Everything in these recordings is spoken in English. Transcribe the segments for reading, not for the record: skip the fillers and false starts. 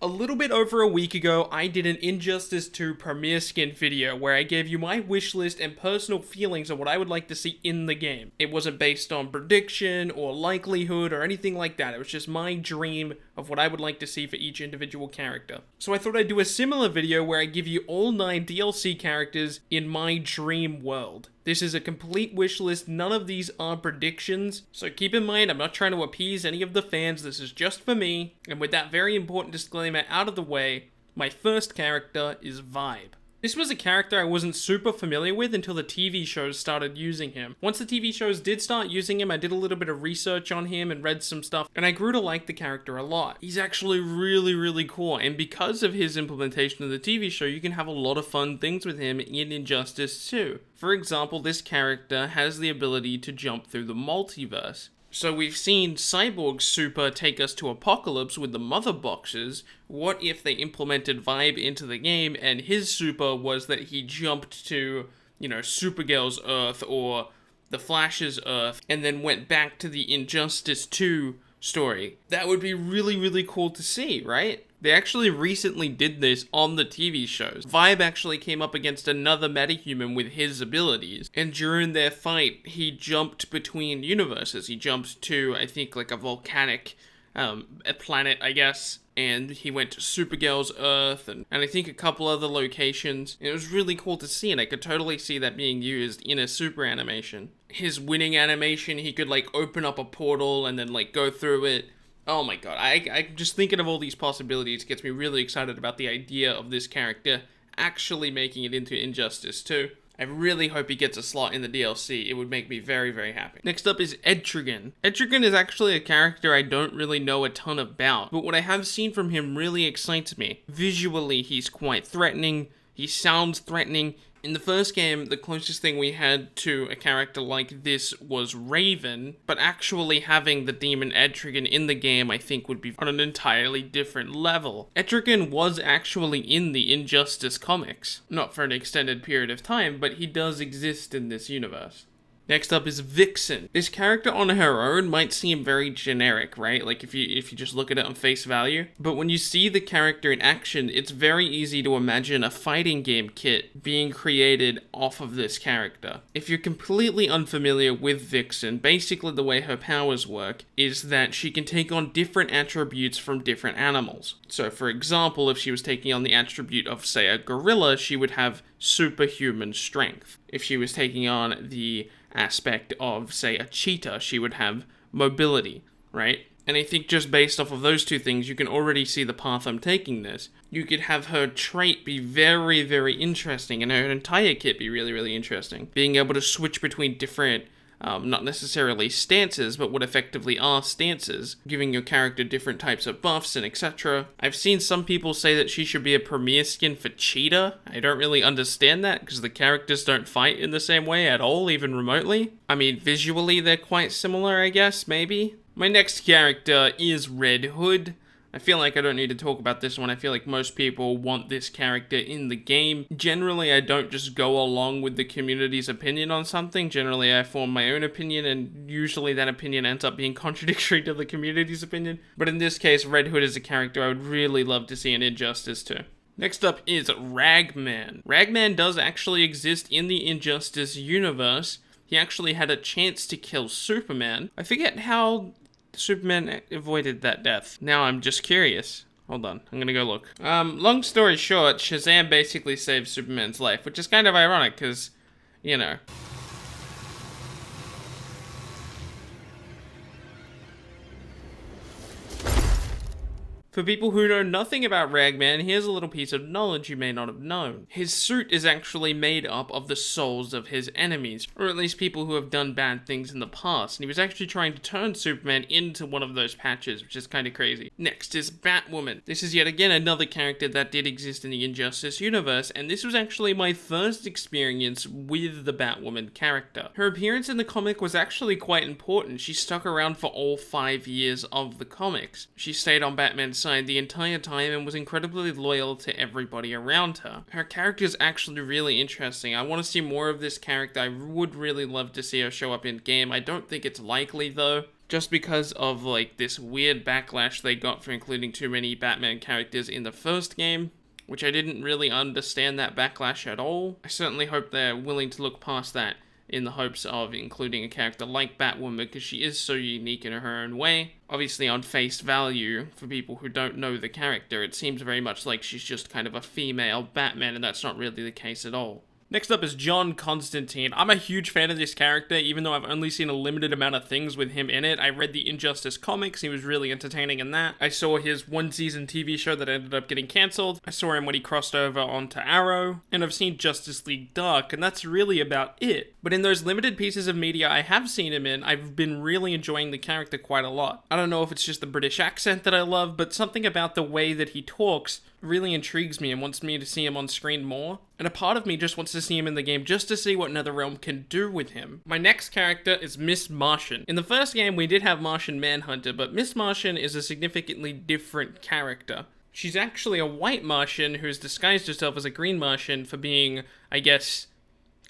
A little bit over a week ago, I did an Injustice 2 premiere skin video where I gave you my wish list and personal feelings of what I would like to see in the game. It wasn't based on prediction or likelihood or anything like that. It was just my dream of what I would like to see for each individual character. So I thought I'd do a similar video where I give you all 9 DLC characters in my dream world. This is a complete wish list, none of these are predictions, so keep in mind I'm not trying to appease any of the fans, this is just for me, and with that very important disclaimer out of the way, my first character is Vibe. This was a character I wasn't super familiar with until the TV shows started using him. Once the TV shows did start using him, I did a little bit of research on him and read some stuff, and I grew to like the character a lot. He's actually really cool, and because of his implementation of the TV show, you can have a lot of fun things with him in Injustice 2. For example, this character has the ability to jump through the multiverse. So we've seen Cyborg's super take us to Apocalypse with the mother boxes. What if they implemented Vibe into the game and his super was that he jumped to, Supergirl's Earth or the Flash's Earth and then went back to the Injustice 2 story? That would be really cool to see, right? They actually recently did this on the TV shows. Vibe actually came up against another metahuman with his abilities, and during their fight, he jumped between universes. He jumped to, I think, like a volcanic a planet, I guess, and he went to Supergirl's Earth, and I think a couple other locations. It was really cool to see, and I could totally see that being used in a super animation. His winning animation, he could, open up a portal and then, go through it. Oh my god, I just thinking of all these possibilities gets me really excited about the idea of this character actually making it into Injustice 2. I really hope he gets a slot in the DLC. It would make me very happy. Next up is Etrigan. Etrigan is actually a character I don't really know a ton about, but what I have seen from him really excites me. Visually, he's quite threatening. He sounds threatening. In the first game, the closest thing we had to a character like this was Raven, but actually having the demon Etrigan in the game I think would be on an entirely different level. Etrigan was actually in the Injustice comics. Not for an extended period of time, but he does exist in this universe. Next up is Vixen. This character on her own might seem very generic, right? If you just look at it on face value. But when you see the character in action, it's very easy to imagine a fighting game kit being created off of this character. If you're completely unfamiliar with Vixen, basically the way her powers work is that she can take on different attributes from different animals. So for example, if she was taking on the attribute of, say, a gorilla, she would have superhuman strength. If she was taking on the aspect of, say, a cheetah, she would have mobility, right? And I think just based off of those two things, you can already see the path I'm taking this. You could have her trait be very interesting, and her entire kit be really interesting. Being able to switch between different, not necessarily stances, but what effectively are stances, giving your character different types of buffs and etc. I've seen some people say that she should be a premier skin for Cheetah. I don't really understand that, because the characters don't fight in the same way at all, even remotely. I mean, visually they're quite similar, I guess, maybe? My next character is Red Hood. I feel like I don't need to talk about this one. I feel like most people want this character in the game. Generally, I don't just go along with the community's opinion on something. Generally, I form my own opinion, and usually that opinion ends up being contradictory to the community's opinion. But in this case, Red Hood is a character I would really love to see in Injustice 2. Next up is Ragman. Ragman does actually exist in the Injustice universe. He actually had a chance to kill Superman. I forget how Superman avoided that death. Now I'm just curious. Hold on, I'm gonna go look. Long story short, Shazam basically saved Superman's life, which is kind of ironic, because, For people who know nothing about Ragman, here's a little piece of knowledge you may not have known. His suit is actually made up of the souls of his enemies, or at least people who have done bad things in the past, and he was actually trying to turn Superman into one of those patches, which is kind of crazy. Next is Batwoman. This is yet again another character that did exist in the Injustice universe, and this was actually my first experience with the Batwoman character. Her appearance in the comic was actually quite important. She stuck around for all 5 years of the comics. She stayed on Batman's side the entire time and was incredibly loyal to everybody around her. Her character is actually really interesting. I want to see more of this character. I would really love to see her show up in game. I don't think it's likely though, just because of like this weird backlash they got for including too many Batman characters in the first game, which I didn't really understand that backlash at all. I certainly hope they're willing to look past that in the hopes of including a character like Batwoman, because she is so unique in her own way. Obviously, on face value, for people who don't know the character, it seems very much like she's just kind of a female Batman, and that's not really the case at all. Next up is John Constantine. I'm a huge fan of this character, even though I've only seen a limited amount of things with him in it. I read the Injustice comics, he was really entertaining in that. I saw his one-season TV show that ended up getting cancelled. I saw him when he crossed over onto Arrow, and I've seen Justice League Dark, and that's really about it. But in those limited pieces of media I have seen him in, I've been really enjoying the character quite a lot. I don't know if it's just the British accent that I love, but something about the way that he talks really intrigues me and wants me to see him on screen more. And a part of me just wants to see him in the game just to see what NetherRealm can do with him. My next character is Miss Martian. In the first game, we did have Martian Manhunter, but Miss Martian is a significantly different character. She's actually a white Martian who's disguised herself as a green Martian for being, I guess,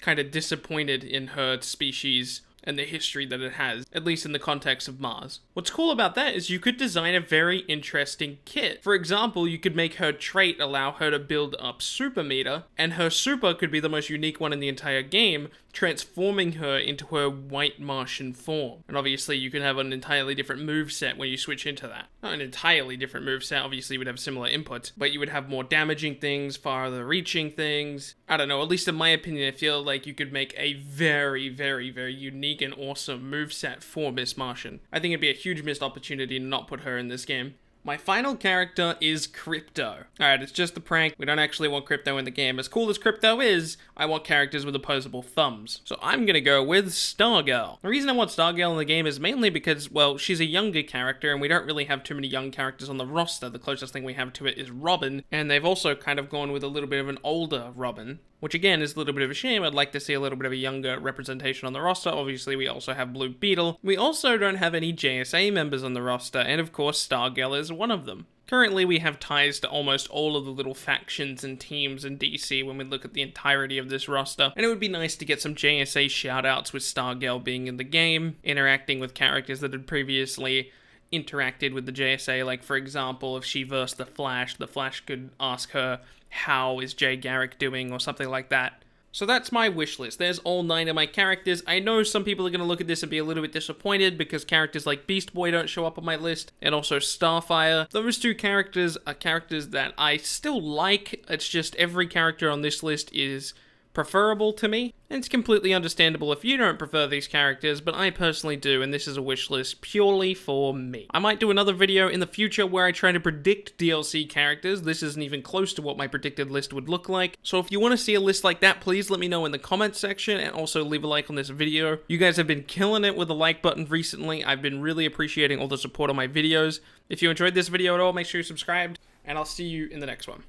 kind of disappointed in her species and the history that it has, at least in the context of Mars. What's cool about that is you could design a very interesting kit. For example, you could make her trait allow her to build up super meter, and her super could be the most unique one in the entire game, transforming her into her white Martian form. And obviously you could have an entirely different moveset when you switch into that. Not an entirely different moveset, obviously you would have similar inputs, but you would have more damaging things, farther reaching things. I don't know, at least in my opinion, I feel like you could make a very, very, very unique and awesome moveset for Miss Martian. I think it'd be a huge missed opportunity to not put her in this game. My final character is Krypto. Alright, it's just a prank. We don't actually want Krypto in the game. As cool as Krypto is, I want characters with opposable thumbs. So I'm gonna go with Stargirl. The reason I want Stargirl in the game is mainly because, well, she's a younger character and we don't really have too many young characters on the roster. The closest thing we have to it is Robin, and they've also kind of gone with a little bit of an older Robin, which again is a little bit of a shame. I'd like to see a little bit of a younger representation on the roster. Obviously, we also have Blue Beetle. We also don't have any JSA members on the roster, and of course, Stargirl is one of them. Currently, we have ties to almost all of the little factions and teams in DC when we look at the entirety of this roster, and it would be nice to get some JSA shoutouts with Stargirl being in the game, interacting with characters that had previously interacted with the JSA. Like, for example, if she versed the Flash could ask her, "How is Jay Garrick doing?" or something like that. So that's my wish list. There's all 9 of my characters. I know some people are going to look at this and be a little bit disappointed because characters like Beast Boy don't show up on my list, and also Starfire. Those 2 characters are characters that I still like. It's just every character on this list is preferable to me, and it's completely understandable if you don't prefer these characters, but I personally do, and this is a wish list purely for me. I might do another video in the future where I try to predict DLC characters. This isn't even close to what my predicted list would look like, so if you want to see a list like that, please let me know in the comments section, and also leave a like on this video. You guys have been killing it with the like button recently. I've been really appreciating all the support on my videos. If you enjoyed this video at all, make sure you're subscribed, and I'll see you in the next one.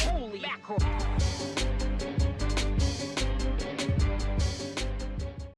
Holy mackerel.